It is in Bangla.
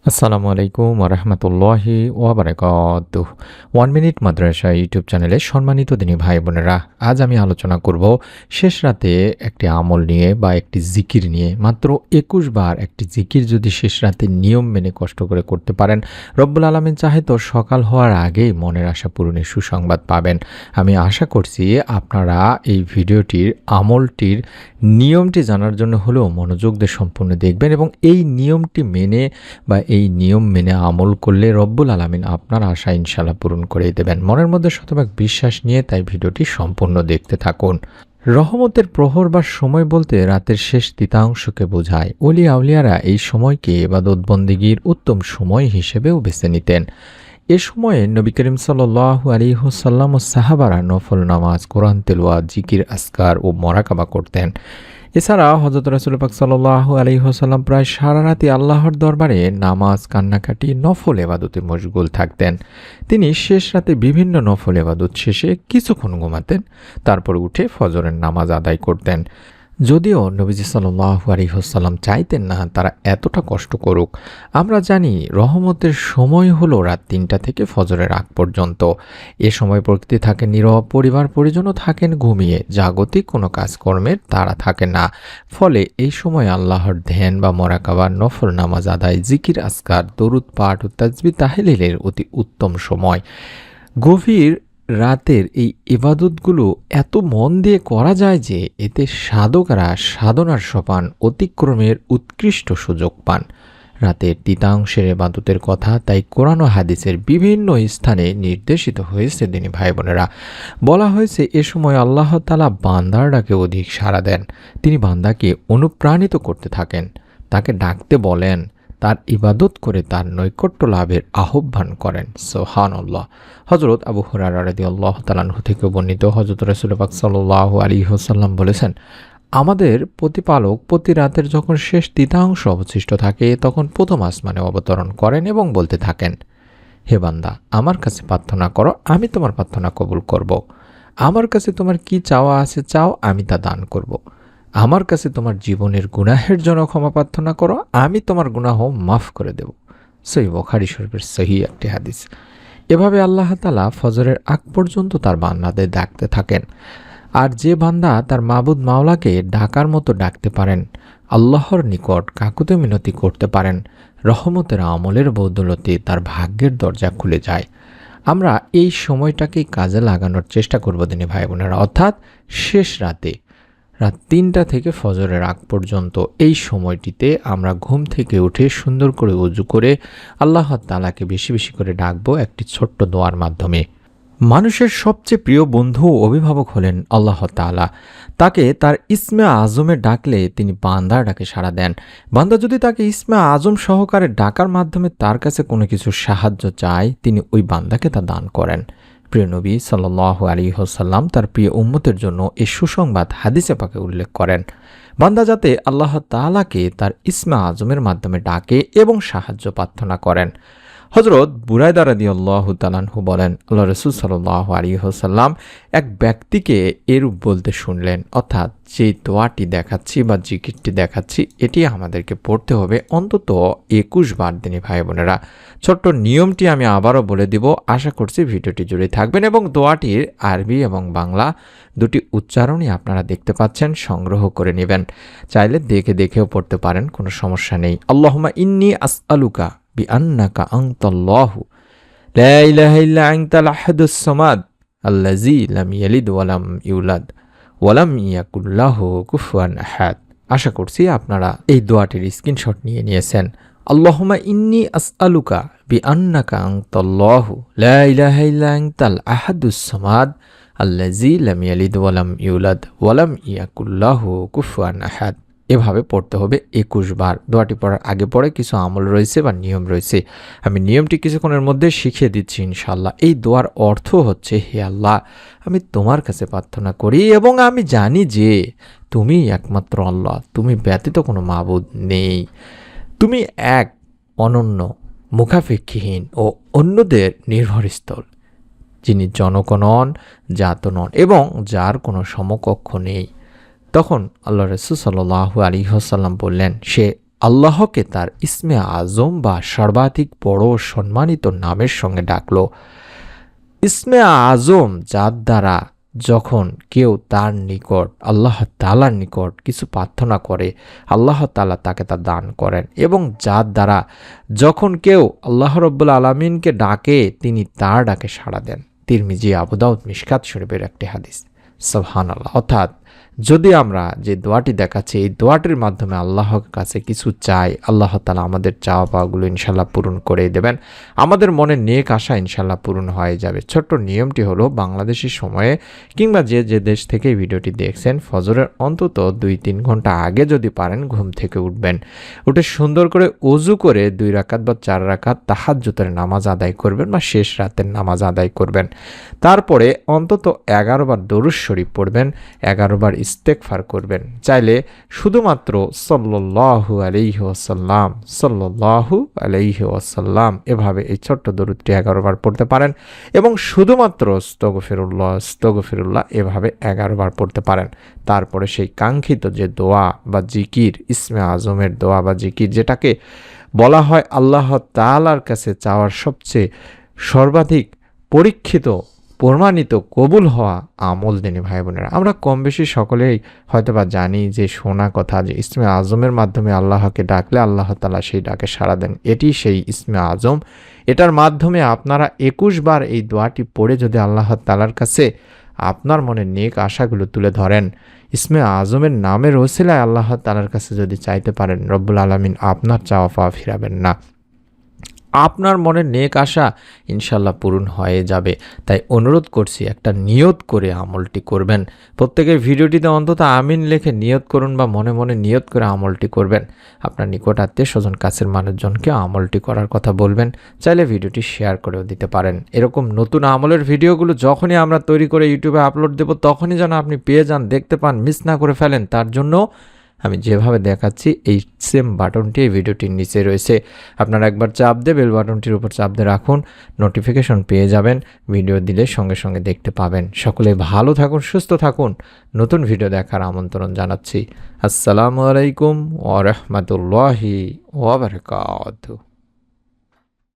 আসসালামু আলাইকুম ওরহমতুল্লাহি ওয়াবারাকাতুহ। 1 মিনিট মাদ্রাসা ইউটিউব চ্যানেলে সম্মানিত দিনী ভাই বোনেরা, আজ আমি আলোচনা করব শেষ রাতে একটি আমল নিয়ে বা একটি জিকির নিয়ে। মাত্র ২১ বার একটি জিকির যদি শেষ রাতে নিয়ম মেনে কষ্ট করে করতে পারেন, রব্বুল আলামিন চাহে তো সকাল হওয়ার আগেই মনের আশা পূরণের সুসংবাদ পাবেন। আমি আশা করছি আপনারা এই ভিডিওটির আমলটির নিয়মটি জানার জন্য হলেও মনোযোগ দিয়ে সম্পূর্ণ দেখবেন এবং এই নিয়মটি মেনে বা এই নিয়ম মেনে আমল করলে রব্বুল আলামিন আপনার আশা ইনশাআল্লাহ পূরণ করেই দেবেন। মনের মধ্যে শতভাগ বিশ্বাস নিয়ে তাই ভিডিওটি সম্পূর্ণ দেখতে থাকুন। রহমতের প্রহর বা সময় বলতে রাতের শেষ তৃতীয়াংশকে বোঝায়। ওলি আউলিয়ারা এই সময়কে ইবাদত বন্দেগীর উত্তম সময় হিসেবেও বেছে নিতেন। এ সময়ে নবী করিম সাল্লাল্লাহু আলাইহি ওয়াসাল্লাম ও সাহাবারা নফল নামাজ, কোরআন তেলাওয়াত, জিকির আজকার ও মুরাকাবা করতেন। এছাড়া হযরত রাসূল পাক সাল্লাল্লাহু আলাইহি ওয়াসাল্লাম প্রায় সারা রাতই আল্লাহর দরবারে নামাজ, কান্নাকাটি, নফল ইবাদতে মশগুল থাকতেন। তিনি শেষ রাতে বিভিন্ন নফল ইবাদত শেষে কিছুক্ষণ ঘুমাতেন, তারপর উঠে ফজরের নামাজ আদায় করতেন। যদিও নবীজি সাল্লাল্লাহু আলাইহি ওয়াসাল্লাম চাইতেন না তারা এতটা কষ্ট করুক। আমরা জানি রহমতের সময় হলো রাত ৩টা থেকে ফজরের আগ পর্যন্ত। এ সময় প্রকৃতি থাকে নীরব, পরিবার পরিজনও থাকেন ঘুমিয়ে, জাগতিক কোনো কাজকর্মের তাড়া থাকে না। ফলে এই সময় আল্লাহর ধ্যান বা মুরাকাবা, নফল নামাজ আদায়, জিকির আজকার, দরুদ পাঠ ও তাসবিহ তাহলিলের অতি উত্তম সময়। গভীর রাতের এই ইবাদতগুলো এত মন দিয়ে করা যায় যে এতে সাধকরা সাধনার সোপান অতিক্রমের উৎকৃষ্ট সুযোগ পান। রাতের তৃতীয়াংশের ইবাদতের কথা তাই কোরআন ও হাদিসের বিভিন্ন স্থানে নির্দেশিত হয়েছে। দিনী ভাই বোনেরা, বলা হয়েছে এ সময় আল্লাহ তাআলা বান্দার ডাকে অধিক সাড়া দেন। তিনি বান্দাকে অনুপ্রাণিত করতে থাকেন, তাকে ডাকতে বলেন, তার ইবাদত করে তার নৈকট্য লাভের আহ্বান করেন। সুবহানাল্লাহ। হযরত আবু হুরায়রা রাদিয়াল্লাহু তাআলা আনহু থেকে বর্ণিত, হযরত রাসূল পাক সাল্লাল্লাহু আলাইহি ওয়াসাল্লাম বলেছেন, আমাদের প্রতিপালক প্রতি রাতের যখন শেষ তৃতীয়াংশ অবশিষ্ট থাকে তখন প্রথম আসমানে অবতরণ করেন এবং বলতে থাকেন, হে বান্দা, আমার কাছে প্রার্থনা করো, আমি তোমার প্রার্থনা কবুল করব। আমার কাছে তোমার কি চাওয়া আছে চাও, আমি তা দান করব। আমার কাছে তোমার জীবনের গুনাহের জন্য ক্ষমা প্রার্থনা করো, আমি তোমার গুনাহ মাফ করে দেব। সহিহ বুখারী শরীফের সহিহ একটি হাদিস। এভাবে আল্লাহ তাআলা ফজরের আগ পর্যন্ত তার বান্দাদের ডাকতে থাকেন। আর যে বান্দা তার মাবুদ মাওলাকে ডাকার মতো ডাকতে পারেন, আল্লাহর নিকট কাকুতি মিনতি করতে পারেন, রহমতের আমলের বদৌলতে তার ভাগ্যের দরজা খুলে যায়। আমরা এই সময়টাকেই কাজে লাগানোর চেষ্টা করব দিনী ভাই বোনেরা, অর্থাৎ শেষ রাতে রাত ৩টা থেকে ফজরের আগ পর্যন্ত এই সময়টিতে আমরা ঘুম থেকে উঠে সুন্দর করে ওযু করে আল্লাহ তাআলাকে বেশি বেশি করে ডাকবো একটি ছোট্ট দোয়ার মাধ্যমে। মানুষের সবচেয়ে প্রিয় বন্ধু ও অভিভাবক হলেন আল্লাহ তাআলা। তাকে তার ইসমে আজমে ডাকলে তিনি বান্দার ডাকে সাড়া দেন। বান্দা যদি তাকে ইসমে আজম সহকারে ডাকার মাধ্যমে তার কাছে কোনো কিছু সাহায্য চায়, তিনি ওই বান্দাকে তা দান করেন। প্রিয় নবী সাল্লাল্লাহু আলাইহি ওয়াসাল্লাম তার প্রিয় উম্মতের জন্য এই সুসংবাদ হাদিসে পাকে উল্লেখ করেন, বান্দা যাতে আল্লাহ তাআলাকে তার ইসমে আজমের মাধ্যমে ডাকে এবং সাহায্য প্রার্থনা করেন। হযরত বুরায়দা রাদিয়াল্লাহু তাআলা আনহু বলেন, আল্লাহ রাসূল সাল্লাল্লাহু আলাইহি ওয়াসাল্লাম এক ব্যক্তিকে এরূপ বলতে শুনলেন, অর্থাৎ যে দোয়াটি দেখাচ্ছি বা জিকিরটি দেখাচ্ছি এটি আমাদেরকে পড়তে হবে অন্তত ২১ বার। দিনী ভাই বোনেরা, ছোট্ট নিয়মটি আমি আবারও বলে দিব, আশা করছি ভিডিওটি জুড়ে থাকবেন এবং দোয়াটির আরবি এবং বাংলা দুটি উচ্চারণই আপনারা দেখতে পাচ্ছেন, সংগ্রহ করে নেবেন। চাইলে দেখে দেখেও পড়তে পারেন, কোনো সমস্যা নেই। আল্লাহুম্মা ইন্নী আসআলুকা বিআন্নাকা আনতাল্লাহু লা ইলাহা ইল্লা আনতাল আহাদুস সামাদ আল্লাযী লাম ইয়ালিদ ওয়া লাম ইউলাদ ওয়া লাম ইয়াকুল লাহু কুফুয়ান আহাদ। আশা করছি আপনারা এই দোয়াটির স্ক্রিনশট নিয়ে নিয়েছেন। আল্লাহুম্মা ইন্নী আসআলুকা বিআন্নাকা আনতাল্লাহু লা ইলাহা ইল্লা আনতাল আহাদুস সামাদ আল্লাযী লাম ইয়ালিদ ওয়া লাম ইউলাদ ওয়া লাম ইয়াকুল লাহু কুফুয়ান আহাদ। এভাবে পড়তে হবে ২১ বার। দোয়াটি পড়ার আগে পরে কিছু আমল রয়েছে বা নিয়ম রয়েছে, আমি নিয়মটি কিছুক্ষণের মধ্যে শিখিয়ে দিচ্ছি ইনশাআল্লাহ। এই দোয়ার অর্থ হচ্ছে, হে আল্লাহ, আমি তোমার কাছে প্রার্থনা করি এবং আমি জানি যে তুমি একমাত্র আল্লাহ, তুমি ব্যতীত কোনো মাবুদ নেই। তুমি এক, অনন্য, মুখাপেক্ষীহীন ও অন্যদের নির্ভরস্থল, যিনি জনক নন, জাত নন এবং যার কোনো সমকক্ষ নেই। তখন আল্লাহ রাসূল সাল্লাল্লাহু আলাইহি ওয়াসাল্লাম বললেন, সে আল্লাহকে তার ইসমে আজম বা সর্বাধিক বড় সম্মানিত নামের সঙ্গে ডাকলো। ইসমে আজম যার দ্বারা যখন কেউ তার নিকট আল্লাহ তাআলার নিকট কিছু প্রার্থনা করে, আল্লাহ তাআলা তাকে তা দান করেন, এবং যার দ্বারা যখন কেউ আল্লাহ রব্বুল আলামিনকে ডাকে তিনি তার ডাকে সাড়া দেন। তিরমিজি, আবু দাউদ, মিশকাত শরীফের একটি হাদিস। সুবহানাল্লাহ। অর্থাৎ যদি আমরা যে দোয়াটি দেখাচ্ছি এই দোয়াটির মাধ্যমে আল্লাহর কাছে কিছু চাই, আল্লাহ তাআলা আমাদের চাওয়া পাওয়াগুলো ইনশাল্লাহ পূরণ করে দেবেন। আমাদের মনে নেক আশা ইনশাল্লাহ পূরণ হয়ে যাবে। ছোট্ট নিয়মটি হলো, বাংলাদেশি সময়ে কিংবা যে যে দেশ থেকে ভিডিওটি দেখছেন, ফজরের অন্তত 2-3 ঘন্টা আগে যদি পারেন ঘুম থেকে উঠবেন। উঠে সুন্দর করে ওযু করে 2 রাকাত বা 4 রাকাত তাহাজ্জুদের নামাজ আদায় করবেন বা শেষ রাতের নামাজ আদায় করবেন। তারপরে অন্তত 11 বার দরুদ শরীফ পড়বেন, 11 বার ইস্তেগফার করবেন। চাইলে শুধুমাত্র সাল্লাল্লাহু আলাইহি ওয়াসাল্লাম, সাল্লাল্লাহু আলাইহি ওয়াসাল্লাম এভাবে এই ছোট্ট দরুদটি 11 বার পড়তে পারেন, এবং শুধুমাত্র আস্তাগফিরুল্লাহ, আস্তাগফিরুল্লাহ এভাবে 11 বার পড়তে পারেন। তারপরে সেই কাঙ্ক্ষিত যে দোয়া বা জিকির, ইসমে আজমের দোয়া বা জিকির, যেটাকে বলা হয় আল্লাহ তাআলার কাছে চাওয়ার সবচেয়ে সর্বাধিক পরীক্ষিত, প্রমাণিত, কবুল হওয়া আমল দিনী ভাই বোনেরা, আমরা কম বেশি সকলেই হয়তোবা জানি যে শোনা কথা যে ইসমে আজমের মাধ্যমে আল্লাহকে ডাকলে আল্লাহ তাআলা সেই ডাকে সাড়া দেন। এটি সেই ইসমে আজম। এটার মাধ্যমে আপনারা 21 বার এই দোয়াটি পড়ে যদি আল্লাহ তাআলার কাছে আপনার মনে নেক আশাগুলো তুলে ধরেন, ইসমে আজমের নামের ওসিলায় আল্লাহ তাআলার কাছে যদি চাইতে পারেন, রব্বুল আলামিন আপনার চাওয়া পাওয়া ফিরাবেন না। আপনার মনের নেক আশা ইনশাল্লাহ পূরণ হয়ে যাবে। তাই অনুরোধ করছি, একটা নিয়ত করে আমলটি করবেন। প্রত্যেকের ভিডিওটিতে অন্তত আমিন লিখে নিয়ত করুন বা মনে মনে নিয়ত করে আমলটি করবেন। আপনার নিকট আত্মীয় স্বজন, কাছের মানুষজনকে আমলটি করার কথা বলবেন। চাইলে ভিডিওটি শেয়ার করেও দিতে পারেন। এরকম নতুন আমলের ভিডিওগুলো যখনই আমরা তৈরি করে ইউটিউবে আপলোড দেব, তখনই যেন আপনি পেয়ে যান, দেখতে পান, মিস না করে ফেলেন। তার জন্য আমি যেভাবে দেখাচ্ছি এই সেম বাটনটি এই ভিডিওটির নিচে রয়েছে, আপনারা একবার চাপ দিয়ে বেল বাটনটির উপর চাপ দিয়ে রাখুন, নোটিফিকেশন পেয়ে যাবেন। ভিডিও দিলে সঙ্গে সঙ্গে দেখতে পাবেন। সকলে ভালো থাকুন, সুস্থ থাকুন। নতুন ভিডিও দেখার আমন্ত্রণ জানাচ্ছি। আসসালামু আলাইকুম ওয়া রাহমাতুল্লাহি ওয়া বারাকাতুহু।